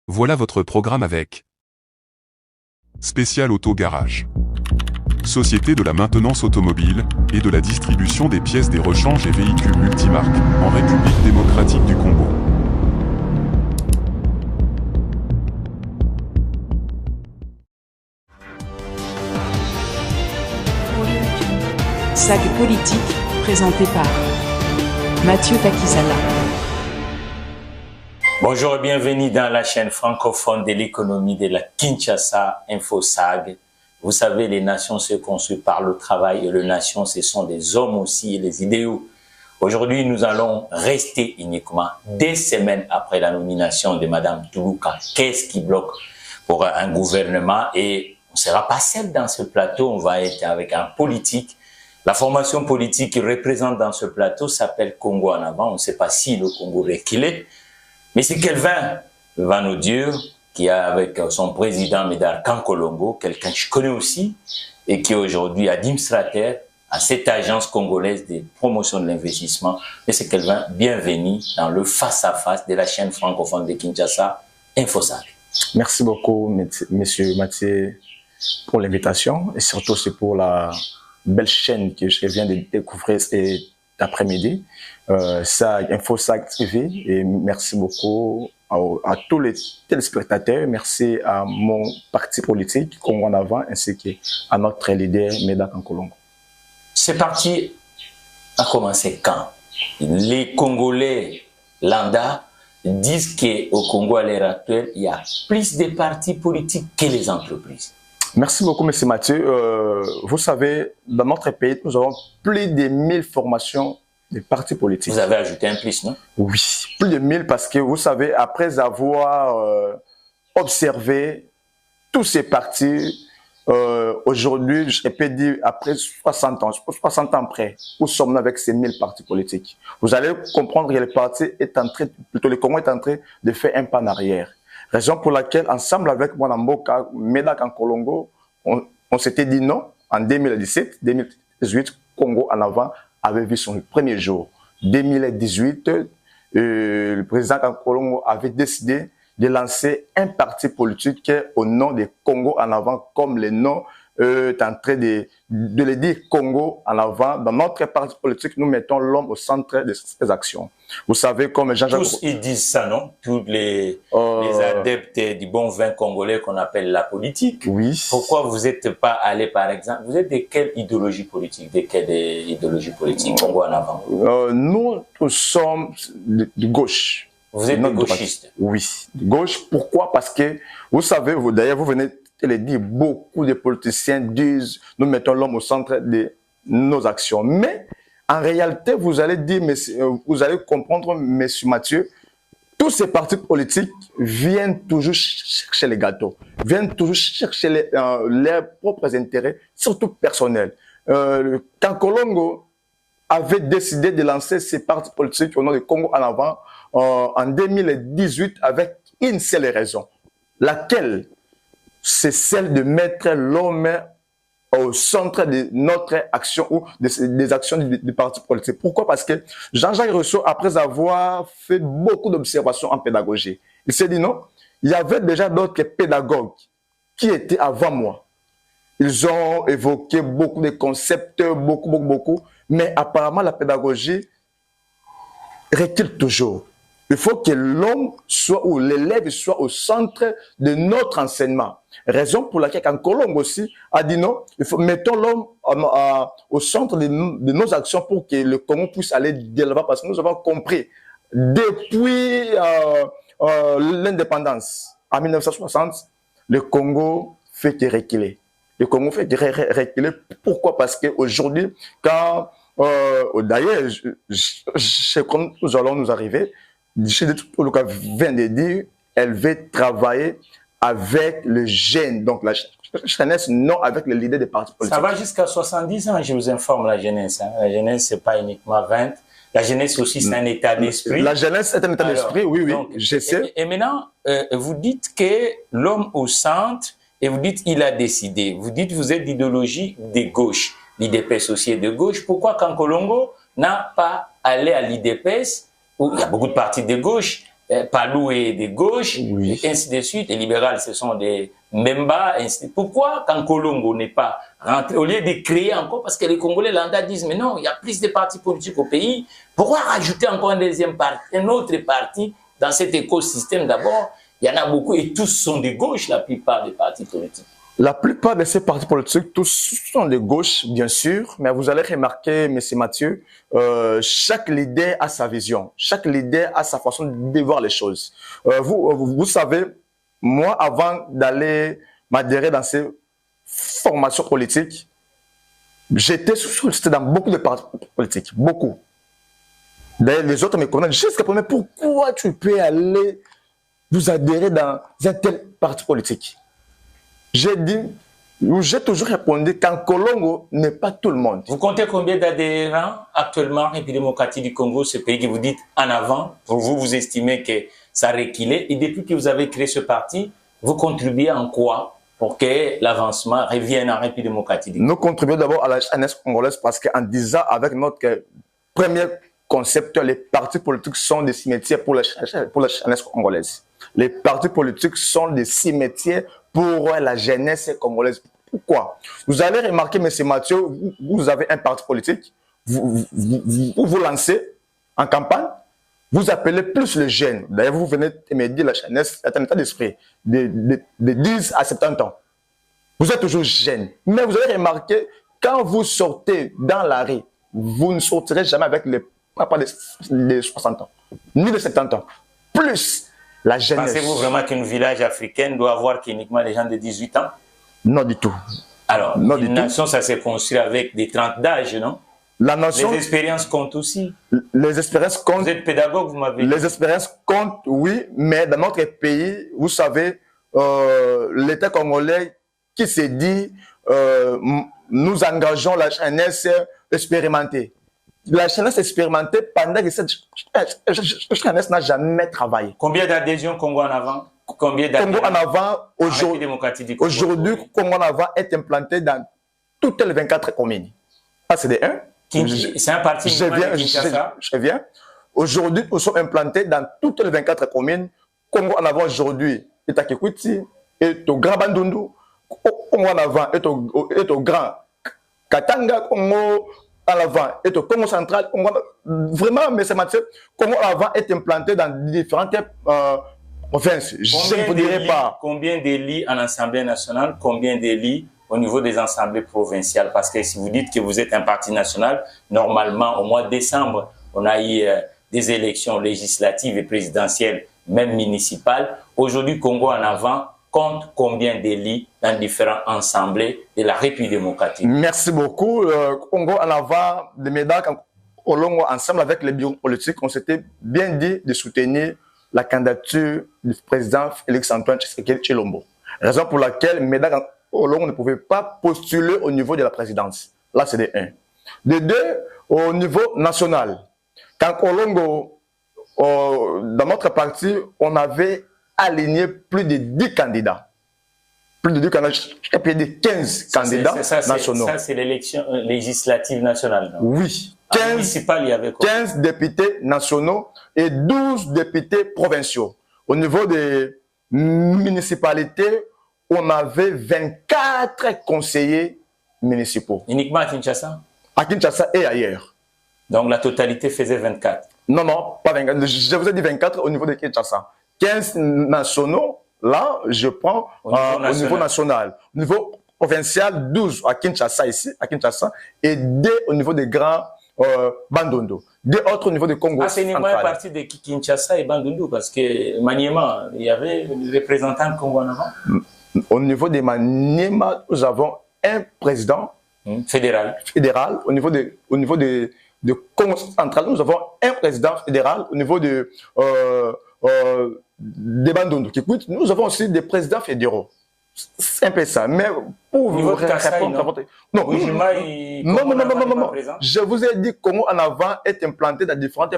Voilà votre programme avec Spécial Auto Garage. Société de la maintenance automobile et de la distribution des pièces des rechanges et véhicules multimarques en République démocratique du Congo. Sac politique, présenté par Mathieu Takisala. Bonjour et bienvenue dans la chaîne francophone de l'économie de la Kinshasa InfoSag. Vous savez, les nations se construisent par le travail et les nations, ce sont des hommes aussi et les idéaux. Aujourd'hui, nous allons rester uniquement des semaines après la nomination de Madame Toulouka. Qu'est-ce qui bloque pour un gouvernement? Et on ne sera pas seul dans ce plateau, on va être avec un politique. La formation politique qu'il représente dans ce plateau s'appelle Congo en avant. On ne sait pas si le Congo reculé. Mais c'est Kelvin Vanodieu qui a avec son président Médard Kankolongo, quelqu'un que je connais aussi, et qui est aujourd'hui administrateur à cette agence congolaise de promotion de l'investissement. Mais c'est Kelvin, bienvenue dans le face-à-face de la chaîne francophone de Kinshasa, InfoSag. Merci beaucoup, monsieur Mathieu, pour l'invitation, et surtout c'est pour la belle chaîne que je viens de découvrir cet après-midi. InfoSag TV, et merci beaucoup à tous les téléspectateurs, merci à mon parti politique, Congo en avant, ainsi qu'à notre leader, Médard Kankolongo. Ce parti a commencé quand? Les Congolais lambda disent qu'au Congo à l'heure actuelle, il y a plus de partis politiques que les entreprises. Merci beaucoup, M. Mathieu. Vous savez, dans notre pays, nous avons plus de 1000 formations de partis politiques. Vous avez ajouté un plus, non? Oui, plus de 1000 parce que vous savez, après avoir observé tous ces partis, aujourd'hui, je peux dire, après 60 ans après, où sommes-nous avec ces 1000 partis politiques? Vous allez comprendre que le parti est en train, plutôt le Congo est en train de faire un pas en arrière. Raison pour laquelle, ensemble avec Mwanamboka, Médard Kankolongo, on s'était dit non. En 2017, 2018, Congo en avant avait vu son premier jour. 2018, le président Kankolongo avait décidé de lancer un parti politique au nom de Congo en avant, comme le nom est en train de le dire Congo en avant. Dans notre parti politique, nous mettons l'homme au centre de ses actions. Vous savez, comme Jean-Jacques... Tous ils disent ça, non? Tous les adeptes du bon vin congolais qu'on appelle la politique. Oui. Pourquoi vous n'êtes pas allé, par exemple, vous êtes de quelle idéologie politique? De quelle idéologie politique Congo en avant? Nous sommes de gauche. Vous êtes gauchiste? Oui, de gauche. Pourquoi? Parce que, vous savez, d'ailleurs, vous venez de le dire, beaucoup de politiciens disent, nous mettons l'homme au centre de nos actions. Mais, en réalité, vous allez dire, vous allez comprendre, monsieur Mathieu, tous ces partis politiques viennent toujours chercher les gâteaux, viennent toujours chercher leurs propres intérêts, surtout personnels. Kankolongo avait décidé de lancer ces partis politiques au nom de Congo en avant en 2018 avec une seule raison, laquelle c'est celle de mettre l'homme au centre de notre action ou des actions du parti politique. Pourquoi? Parce que Jean-Jacques Rousseau, après avoir fait beaucoup d'observations en pédagogie, il s'est dit non, il y avait déjà d'autres pédagogues qui étaient avant moi. Ils ont évoqué beaucoup de concepts, beaucoup, mais apparemment la pédagogie recule toujours. Il faut que l'homme soit ou l'élève soit au centre de notre enseignement. Raison pour laquelle Kankolongo aussi a dit non, mettons l'homme au centre de nos actions pour que le Congo puisse aller de l'avant, parce que nous avons compris depuis l'indépendance en 1960, le Congo fait que reculer. Le Congo fait que reculer. Pourquoi? Parce qu'aujourd'hui, quand d'ailleurs, comme nous allons nous arriver, Toulouka vient de dire, elle veut travailler avec le jeune, donc la jeunesse, non avec le leader des partis politiques. Ça va jusqu'à 70 ans, je vous informe, la jeunesse. Hein. La jeunesse, c'est pas uniquement 20. La jeunesse aussi, c'est un état d'esprit. La jeunesse est un état d'esprit, oui, donc, je sais. Et maintenant, vous dites que l'homme au centre, et vous dites il a décidé. Vous dites vous êtes d'idéologie de gauche. L'IDPS aussi est de gauche. Pourquoi Kankolongo n'a pas allé à l'IDPS, où il y a beaucoup de partis de gauche, Palou est de gauche, Oui. et ainsi de suite. Les libérales, ce sont des Mbemba. Pourquoi, quand Colombo n'est pas rentré, au lieu de créer encore, parce que les Congolais lambda disent, mais non, il y a plus de partis politiques au pays, pourquoi rajouter encore un autre parti dans cet écosystème? D'abord, il y en a beaucoup et tous sont de gauche, la plupart des partis politiques. La plupart de ces partis politiques, tous sont de gauche, bien sûr, mais vous allez remarquer, M. Mathieu, chaque leader a sa vision, chaque leader a sa façon de voir les choses. Vous savez, moi, avant d'aller m'adhérer dans ces formations politiques, j'étais dans beaucoup de partis politiques, beaucoup. D'ailleurs, les autres me connaissent. Jusqu'à mais pourquoi tu peux aller vous adhérer dans un tel parti politique? J'ai toujours répondu qu'en Colombo n'est pas tout le monde. Vous comptez combien d'adhérents actuellement en République démocratique du Congo, ce pays que vous dites en avant? Pour vous, vous estimez que ça reculait. Et depuis que vous avez créé ce parti, vous contribuez en quoi pour que l'avancement revienne en République démocratique du Congo? Nous contribuons d'abord à la jeunesse congolaise parce qu'en disant avec notre premier concept, les partis politiques sont des cimetières pour la jeunesse congolaise. Les partis politiques sont des cimetières pour la jeunesse congolaise. Pourquoi? Vous allez remarquer, M. Mathieu, vous avez un parti politique, vous lancez en campagne, vous appelez plus les jeunes. D'ailleurs, vous venez de me dire la jeunesse est un état d'esprit de 10 à 70 ans. Vous êtes toujours jeune. Mais vous allez remarquer, quand vous sortez dans la rue, vous ne sortirez jamais avec les papas de 60 ans, ni de 70 ans. Plus la jeunesse. Pensez-vous vraiment qu'un village africain doit avoir uniquement les gens de 18 ans? Non du tout. Alors, non, une nation, ça s'est construit avec des 30 d'âge, non? La nation, les expériences comptent aussi. Les expériences comptent. Vous êtes pédagogue, vous m'avez dit. Les expériences comptent, oui, mais dans notre pays, vous savez, l'État congolais qui s'est dit, nous engageons la jeunesse expérimentée. La jeunesse expérimentée, pendant que cette jeunesse n'a jamais travaillé. Combien d'adhésions Congo en avant? Combien Congo en avant, aujourd'hui, Congo en avant est implanté dans toutes les 24 communes. Ça, c'est de 1. C'est un parti je viens. Aujourd'hui, nous sommes implantés dans toutes les 24 communes. Congo en avant aujourd'hui est à Kikwiti, est au Grand Bandundu. Congo en avant est au Grand Katanga. Congo en avant est au Congo central. Vraiment, mais c'est Mathieu. Congo en avant est implanté dans différentes provinces. Je ne vous dirai pas. Combien de lits en Assemblée nationale, combien de lits au niveau des assemblées provinciales? Parce que si vous dites que vous êtes un parti national, normalement, au mois de décembre, on a eu des élections législatives et présidentielles, même municipales. Aujourd'hui, Congo en avant compte combien de lits dans différentes assemblées de la République démocratique? Merci beaucoup. Congo en avant, de MEDAC, ensemble avec les bureaux politiques, on s'était bien dit de soutenir la candidature du président Félix-Antoine Tshisekedi Tshilombo. Raison pour laquelle MEDAC ne pouvait pas postuler au niveau de la présidence. Là, c'est de 1. De 2, au niveau national. Quand Colombo, dans notre parti, on avait aligné plus de 10 candidats. Plus de 10 candidats, plus de 15 candidats nationaux. Ça, c'est l'élection législative nationale. Non? Oui. 15 députés nationaux et 12 députés provinciaux. Au niveau des municipalités, on avait 24 conseillers municipaux. Uniquement à Kinshasa? À Kinshasa et ailleurs. Donc la totalité faisait 24? Non, pas 24. Je vous ai dit 24 au niveau de Kinshasa. 15 nationaux, là, je prends au niveau national. Au niveau provincial, 12 à Kinshasa ici, à Kinshasa, et 2 au niveau des grands Bandundu. 2 autres au niveau du Congo. C'est uniquement à partir de Kinshasa et Bandundu, parce que Maniema, il y avait des représentants de Congo en avant. Au niveau de Maniema, nous avons un président fédéral. Au niveau de Congo central, nous avons un président fédéral. Au niveau de Bandundu, nous avons aussi des présidents fédéraux. C'est un peu ça. Mais pour vous répondre... Non. Je vous ai dit que Congo en avant est implanté dans différentes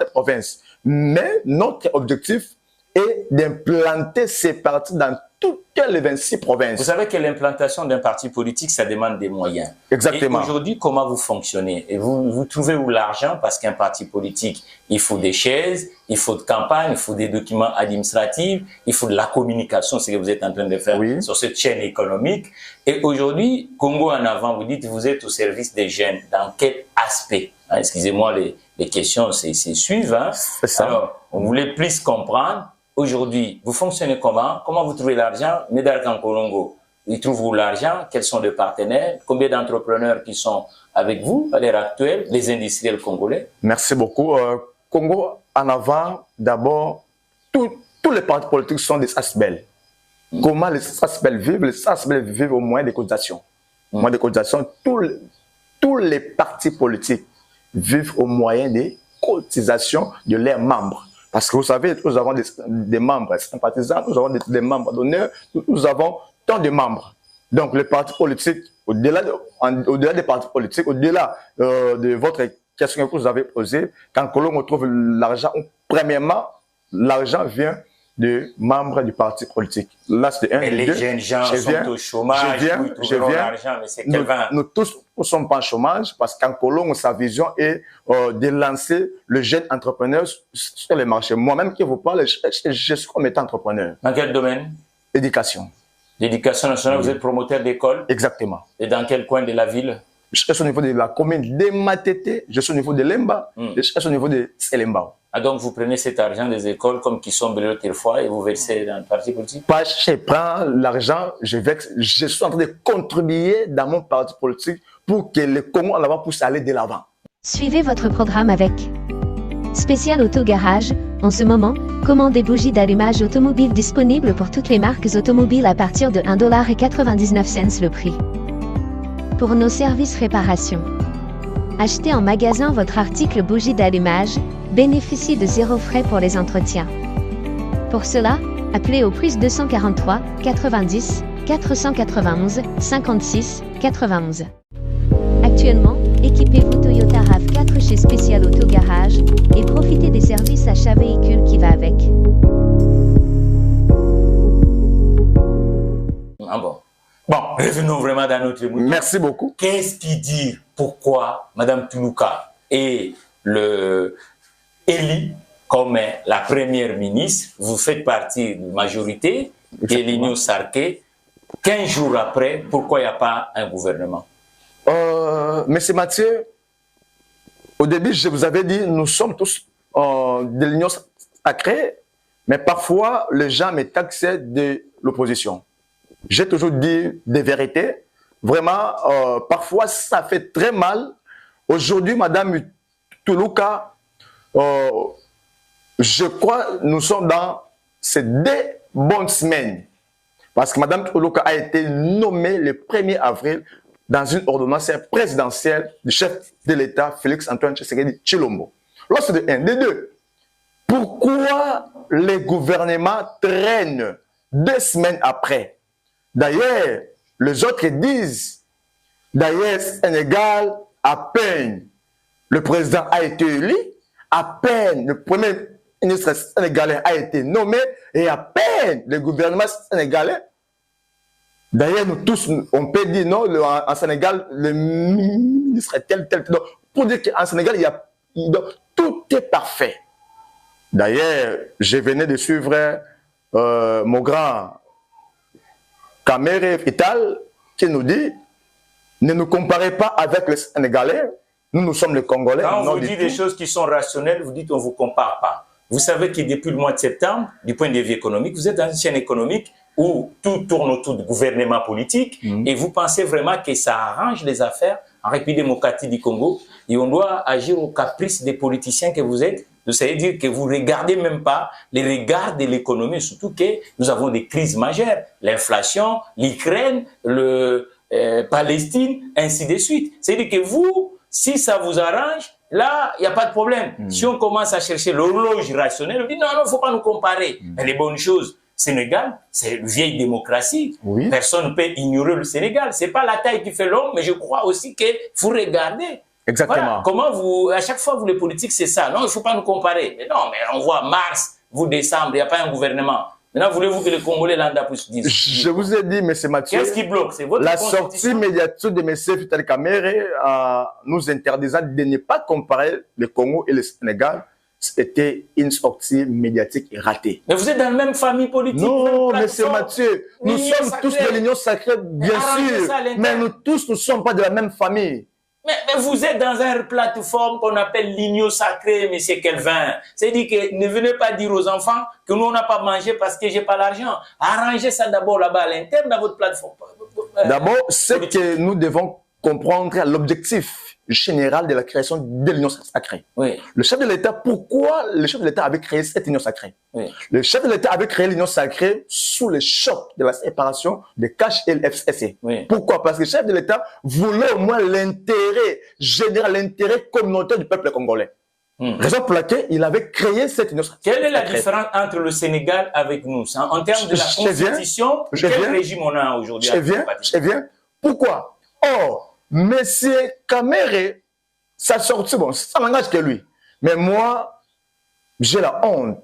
provinces. Mais notre objectif est d'implanter ces partis dans toutes les 26 provinces. Vous savez que l'implantation d'un parti politique, ça demande des moyens. Exactement. Et aujourd'hui, comment vous fonctionnez? Et vous trouvez où l'argent? Parce qu'un parti politique, il faut des chaises, il faut de campagne, il faut des documents administratifs, il faut de la communication, c'est ce que vous êtes en train de faire sur cette chaîne économique. Et aujourd'hui, Congo en avant, vous dites vous êtes au service des jeunes. Dans quel aspect? Excusez-moi, les questions c'est suivent. Hein. Alors, on voulait plus comprendre. Aujourd'hui, vous fonctionnez comment? Comment vous trouvez l'argent? Médard Kankolongo, il trouve où l'argent? Quels sont les partenaires? Combien d'entrepreneurs qui sont avec vous à l'heure actuelle? Les industriels congolais? Merci beaucoup. Congo en avant, d'abord, tous les partis politiques sont des SASBEL. Comment les SASBEL vivent? Les SASBEL vivent au moyen des cotisations. Au moyen des cotisations, tous les partis politiques vivent au moyen des cotisations de leurs membres. Parce que vous savez, nous avons des membres sympathisants, nous avons des membres d'honneur, nous avons tant de membres. Donc les partis politiques, au-delà des partis politiques, au-delà de votre question que vous avez posée, quand on trouve l'argent, premièrement, l'argent vient de membres du parti politique. Là, c'est un. Et les jeunes gens sont au chômage, je viens. L'argent, mais c'est quel vin? Nous tous ne sommes pas en chômage parce qu'en Colombe, sa vision est de lancer le jeune entrepreneur sur les marchés. Moi-même qui vous parle, je suis comme étant entrepreneur. Dans quel domaine? Éducation. L'éducation nationale, vous êtes promoteur d'école? Exactement. Et dans quel coin de la ville? Je suis au niveau de la commune de Matete, je suis au niveau de Lemba, je suis au niveau de Selemba. Ah, donc vous prenez cet argent des écoles comme qui sont brûlés l'autre fois et vous versez dans le parti politique? Pas, je prends l'argent, je suis en train de contribuer dans mon parti politique pour que le Congo en avant puisse aller de l'avant. Suivez votre programme avec Spécial Auto Garage. En ce moment, commandez bougies d'allumage automobile disponibles pour toutes les marques automobiles à partir de $1,99 le prix. Pour nos services réparation, achetez en magasin votre article bougie d'allumage, bénéficiez de 0 frais pour les entretiens. Pour cela, appelez au plus 243 90 491 56 91. Actuellement, équipez-vous Toyota RAV4 chez Spécial Auto Garage et profitez des services achat véhicule qui va avec. Ah bon. Bon, revenons vraiment dans notre monde. Merci beaucoup. Qu'est-ce qui dit pourquoi Mme Toulouka est élue comme la première ministre? Vous faites partie de la majorité de l'Union Sarké. 15 jours après, pourquoi il n'y a pas un gouvernement? Monsieur Mathieu, au début, je vous avais dit, nous sommes tous de l'Union Sacrée, mais parfois, les gens me taxaient de l'opposition. J'ai toujours dit des vérités. Vraiment, parfois, ça fait très mal. Aujourd'hui, Madame Toulouka, je crois nous sommes dans ces 2 bonnes semaines. Parce que Madame Toulouka a été nommée le 1er avril dans une ordonnance présidentielle du chef de l'État, Félix Antoine Tshisekedi Tshilombo. Là, c'est de 1. De 2, pourquoi les gouvernements traînent 2 semaines après? D'ailleurs, les autres disent, d'ailleurs, Sénégal, à peine le président a été élu, à peine le premier ministre sénégalais a été nommé, et à peine le gouvernement sénégalais. D'ailleurs, nous tous, on peut dire non, en Sénégal, le ministre est tel. Donc, pour dire qu'en Sénégal, tout est parfait. D'ailleurs, je venais de suivre mon grand Kamere Vital qui nous dit ne nous comparez pas avec les Sénégalais, nous sommes les Congolais. Quand on vous dit des choses qui sont rationnelles, vous dites on ne vous compare pas. Vous savez que depuis le mois de septembre, du point de vue économique, vous êtes dans une chaîne économique où tout tourne autour du gouvernement politique et vous pensez vraiment que ça arrange les affaires en République démocratique du Congo et on doit agir au caprice des politiciens que vous êtes. Ça veut dire que vous ne regardez même pas les regards de l'économie, surtout que nous avons des crises majeures, l'inflation, l'Ukraine, Palestine, ainsi de suite. C'est-à-dire que vous, si ça vous arrange, là, il n'y a pas de problème. Si on commence à chercher l'horloge rationnelle, on dit non, il ne faut pas nous comparer. Mais les bonnes choses, Sénégal, c'est une vieille démocratie. Oui. Personne ne peut ignorer le Sénégal. Ce n'est pas la taille qui fait l'homme, mais je crois aussi qu'il faut regarder. Exactement. Voilà. Comment vous, à chaque fois, vous les politiques, c'est ça. Non, il ne faut pas nous comparer. Mais non, mais on voit mars, vous décembre, il n'y a pas un gouvernement. Maintenant, voulez-vous que les Congolais lambda puissent dire? Je vous ai dit, M. Mathieu, Qu'est-ce qui bloque? C'est votre la constitution. sortie médiatique de M. Vital Kamerhe nous interdisant de ne pas comparer le Congo et le Sénégal. C'était une sortie médiatique ratée. Mais vous êtes dans la même famille politique. Non, M. Mathieu, nous sommes tous de l'Union sacrée, bien sûr, mais nous tous ne sommes pas de la même famille. Mais vous êtes dans une plateforme qu'on appelle l'Union sacrée, M. Kelvin. C'est-à-dire que ne venez pas dire aux enfants que nous, on n'a pas mangé parce que j'ai pas l'argent. Arrangez ça d'abord là-bas à l'interne dans votre plateforme. D'abord, c'est que nous devons comprendre l'objectif général de la création de l'Union sacrée. Oui. Le chef de l'État, pourquoi le chef de l'État avait créé cette Union sacrée? Oui. Le chef de l'État avait créé l'Union sacrée sous le choc de la séparation de Cash et le FCC. Oui. Pourquoi? Parce que le chef de l'État voulait au moins l'intérêt général, l'intérêt communautaire du peuple congolais. Raison pour laquelle il avait créé cette Union sacrée. Quelle est la différence entre le Sénégal avec nous en termes de la constitution? Quel régime on a aujourd'hui? Je viens. Pourquoi? Or, Monsieur Kamerhe, sa sortie, bon, ça m'engage que lui. Mais moi, j'ai la honte.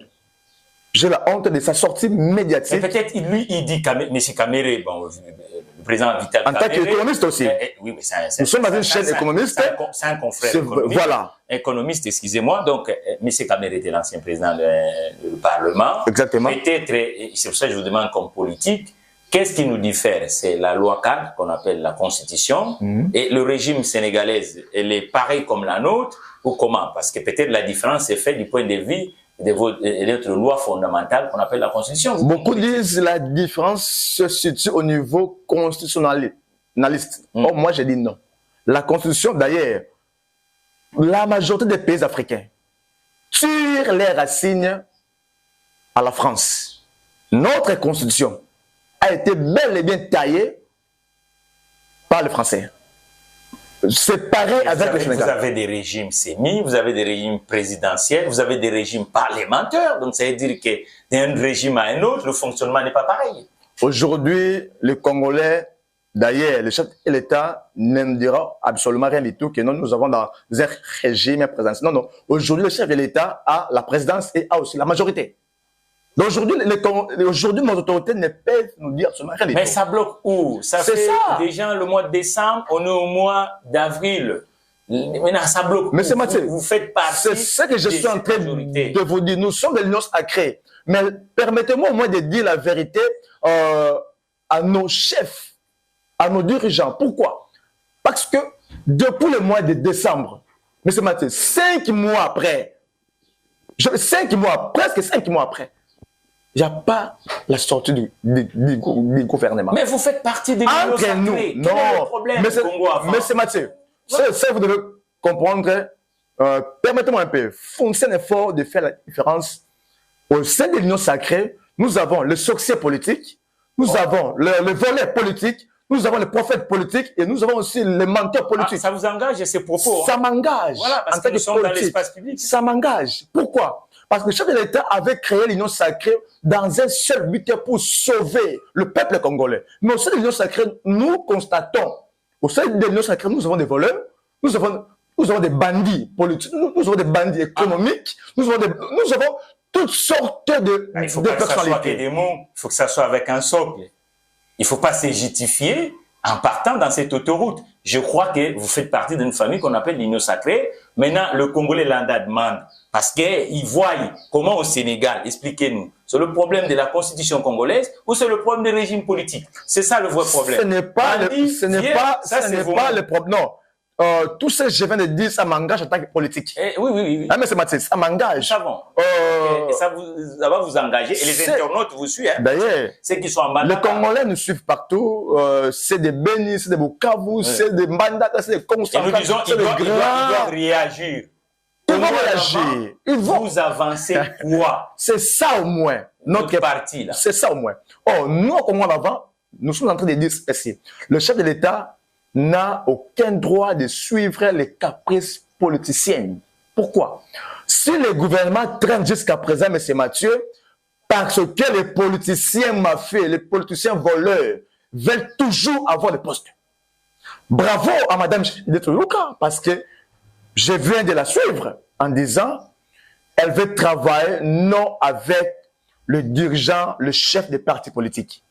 J'ai la honte de sa sortie médiatique. Mais peut-être, lui, il dit, Monsieur Kamerhe, bon, le président Vital Kamerhe. En tant qu'économiste aussi. Oui, mais nous sommes dans une chaîne économiste. C'est un confrère économiste. Voilà. Économiste, excusez-moi. Donc, Monsieur Kamerhe était l'ancien président du Parlement. Exactement. Peut-être, c'est pour ça que je vous demande comme politique, qu'est-ce qui nous diffère? C'est la loi cadre qu'on appelle la Constitution et le régime sénégalais, elle est pareille comme la nôtre ou comment? Parce que peut-être la différence est faite du point de vue de notre loi fondamentale qu'on appelle la Constitution. Beaucoup disent la différence se situe au niveau constitutionnaliste. Or, moi, je dis non. La Constitution, d'ailleurs, la majorité des pays africains tirent les racines à la France. Notre Constitution a été bel et bien taillé par les Français. C'est pareil avec le Sénégal. Vous avez des régimes sémis, vous avez des régimes présidentiels, vous avez des régimes parlementaires. Donc, ça veut dire que d'un régime à un autre, le fonctionnement n'est pas pareil. Aujourd'hui, les Congolais, d'ailleurs, le chef de l'État ne dira absolument rien du tout que non, nous avons dans un régime présidentiel. Non. Aujourd'hui, le chef de l'État a la présidence et a aussi la majorité. Donc aujourd'hui, nos autorités ne peuvent nous dire absolument rien du tout. Mais ça bloque où? Ça fait déjà le mois de décembre, on est au mois d'avril. Maintenant, ça bloque. Mais c'est Mathieu, vous faites partie. C'est ce que je suis en train de vous dire. Nous sommes de l'Union sacrée. Mais permettez-moi au moins de dire la vérité à nos chefs, à nos dirigeants. Pourquoi? Parce que depuis le mois de décembre, mais c'est Mathieu, 5 mois après, presque 5 mois après, il n'y a pas la sortie du gouvernement. Mais vous faites partie de l'Union sacrée. Nous, non. Quel est le problème mais c'est Mathieu. Ça, vous devez comprendre. Permettez-moi un peu. Foncez un effort de faire la différence. Au sein de l'Union sacrée, nous avons le succès politique, nous avons le volet politique, nous avons les prophètes politiques et nous avons aussi les menteurs politiques. Ça vous engage ces propos? Ça m'engage. Voilà, parce que nous sommes dans l'espace public. Ça m'engage. Pourquoi? Parce que le chef de l'État avait créé l'Union sacrée dans un seul but pour sauver le peuple congolais. Mais au sein de l'Union sacrée, nous constatons, au sein de l'Union sacrée, nous avons des voleurs, nous avons des bandits politiques, nous avons des bandits économiques, nous avons toutes sortes de il faut pas que ça soit personnalités. des mots, il faut que ça soit avec un socle. Il ne faut pas s'égitifier en partant dans cette autoroute. Je crois que vous faites partie d'une famille qu'on appelle l'Union sacrée. Maintenant, le Congolais lambda demande, parce qu'ils voient comment au Sénégal, expliquez-nous, c'est le problème de la constitution congolaise ou c'est le problème des régimes politiques? C'est ça le vrai problème. Ce n'est pas le problème. Non. Tout ce que je viens de dire, ça m'engage en tant que politique. Oui. Ah, mais c'est Mathieu, ça m'engage. Et ça va vous engager. Et les internautes vous suivent. D'ailleurs, ceux qui sont en Mbandaka. Les Congolais nous suivent partout. C'est des Bénis, c'est des Bukavu, c'est des Mbandaka, c'est des Congo. Et nous disons, ils doivent réagir. Ils vont réagir. Vous avancez quoi? C'est ça au moins. Notre parti, là. C'est ça au moins. Oh, nous, au Congo, avant, nous sommes en train de dire ceci. Le chef de l'État n'a aucun droit de suivre les caprices politiciennes. Pourquoi? Si le gouvernement traîne jusqu'à présent, M. Mathieu, parce que les politiciens mafieux, les politiciens voleurs veulent toujours avoir des postes. Bravo à Mme Luka, parce que je viens de la suivre en disant elle veut travailler non avec le dirigeant, le chef des partis politiques.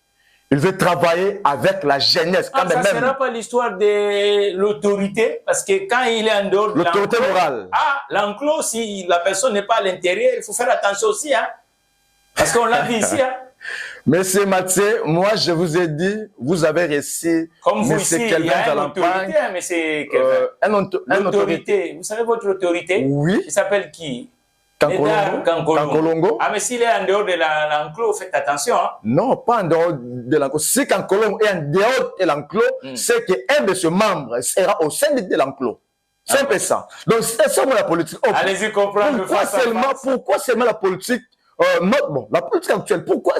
Il veut travailler avec la jeunesse. Quand ça ne sera pas l'histoire de l'autorité, parce que quand il est en dehors de l'autorité morale. L'enclos, si la personne n'est pas à l'intérieur, il faut faire attention aussi. Hein, parce qu'on l'a vu ici. Hein. Monsieur Mathieu, moi je vous ai dit, vous avez réussi. Comme vous ici, il y a une autorité, hein, monsieur l'autorité, vous savez votre autorité? Oui. Il s'appelle qui? Kankolongo. Ah, mais s'il est en dehors de l'enclos, faites attention. Hein. Non, pas en dehors de l'enclos. Si Kankolongo est en dehors de l'enclos, c'est qu'un de ses membres sera au sein de l'enclos. C'est un peu ça. Donc, c'est ça la politique. Oh, allez-y comprendre. Pourquoi seulement la politique, la politique actuelle, pourquoi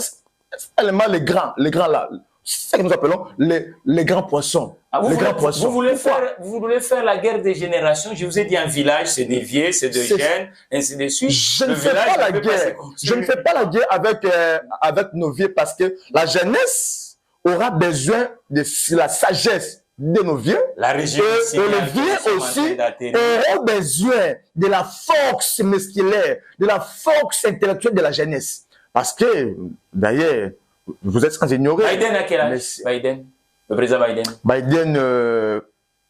seulement les grands là, c'est ce que nous appelons les grands poissons. Vous voulez faire la guerre des générations. Je vous ai dit un village, c'est des vieux, c'est des jeunes, ainsi de suite. Je ne fais pas la guerre. Je ne fais pas la guerre avec nos vieux parce que la jeunesse aura besoin de la sagesse de nos vieux. La région et les vieux aussi auront besoin de la force musculaire, de la force intellectuelle de la jeunesse. Parce que, d'ailleurs, vous êtes sans ignorer. Biden a quel âge? Biden, le président Biden. Biden,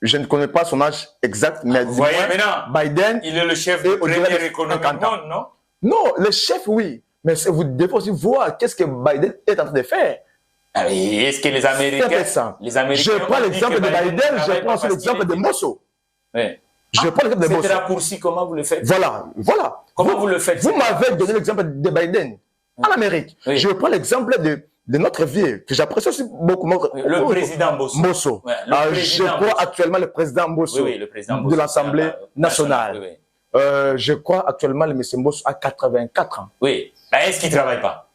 je ne connais pas son âge exact, mais vous voyez maintenant, Biden, il est le chef du premier économique du monde, non? Non, le chef, oui. Mais vous devez aussi voir qu'est-ce que Biden est en train de faire. Est-ce que les Américains... Je prends l'exemple de Biden, je prends aussi l'exemple de Mosso. Oui. Je prends l'exemple de Mosso. Cet raccourci, comment vous le faites? Voilà. Comment vous le faites? Vous m'avez donné l'exemple de Biden. En Amérique. Oui. Je prends l'exemple de notre vieux, que j'apprécie aussi beaucoup. Le président Mosso. Ouais, je crois actuellement le président Mosso de l'Assemblée nationale. Je crois actuellement le monsieur Mosso a 84 ans. Oui. Est-ce qu'il ne travaille pas?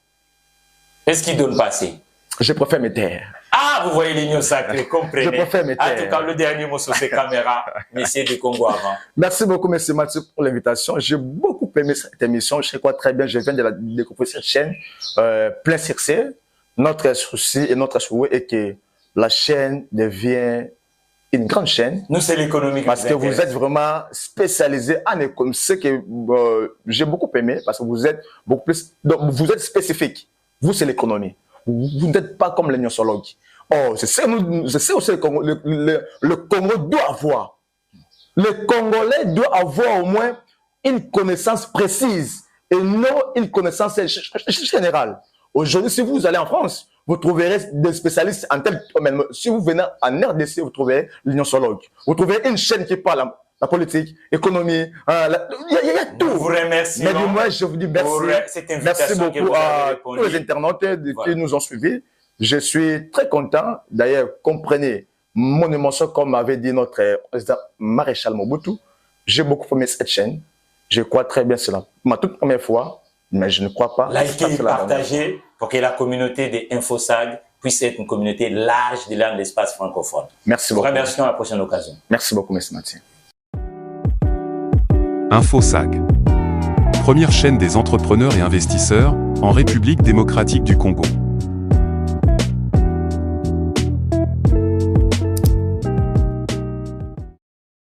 Est-ce qu'il ne donne pas assez? Je préfère me taire. Ah, vous voyez l'union sacrée, comprenez. Je préfère me taire. En tout cas, le dernier mot sur ces caméras, messieurs du Congo avant. Merci beaucoup, monsieur Mathieu, pour l'invitation. J'ai beaucoup aimé cette émission. Je crois très bien, je viens de la découvrir cette chaîne. Plein succès. Notre souci et notre souhait est que la chaîne devienne une grande chaîne. Nous, c'est l'économie. Parce que vous êtes vraiment spécialisé en économie. C'est que j'ai beaucoup aimé parce que vous êtes beaucoup plus. Donc, vous êtes spécifique. Vous, c'est l'économie. Vous n'êtes pas comme les gnoseologues. Oh, c'est ça aussi le Congo doit avoir. Le Congolais doit avoir au moins une connaissance précise et non une connaissance générale. Aujourd'hui, si vous allez en France, vous trouverez des spécialistes en tel domaine. Si vous venez en RDC, vous trouverez l'ignosologue. Vous trouverez une chaîne qui parle la politique, l'économie, il y a tout. Vous remercie. Mais du moins, je vous dis merci. Merci beaucoup à tous les internautes qui nous ont suivis. Je suis très content. D'ailleurs, comprenez mon émotion, comme m'avait dit notre président Maréchal Mobutu. J'ai beaucoup aimé cette chaîne. Je crois très bien cela. Ma toute première fois, mais je ne crois pas. Likez et partagez pour que la communauté des InfoSag puisse être une communauté large de l'espace francophone. Merci beaucoup. Nous remercions à la prochaine occasion. Merci beaucoup, M. Mathieu. InfoSag. Première chaîne des entrepreneurs et investisseurs en République démocratique du Congo.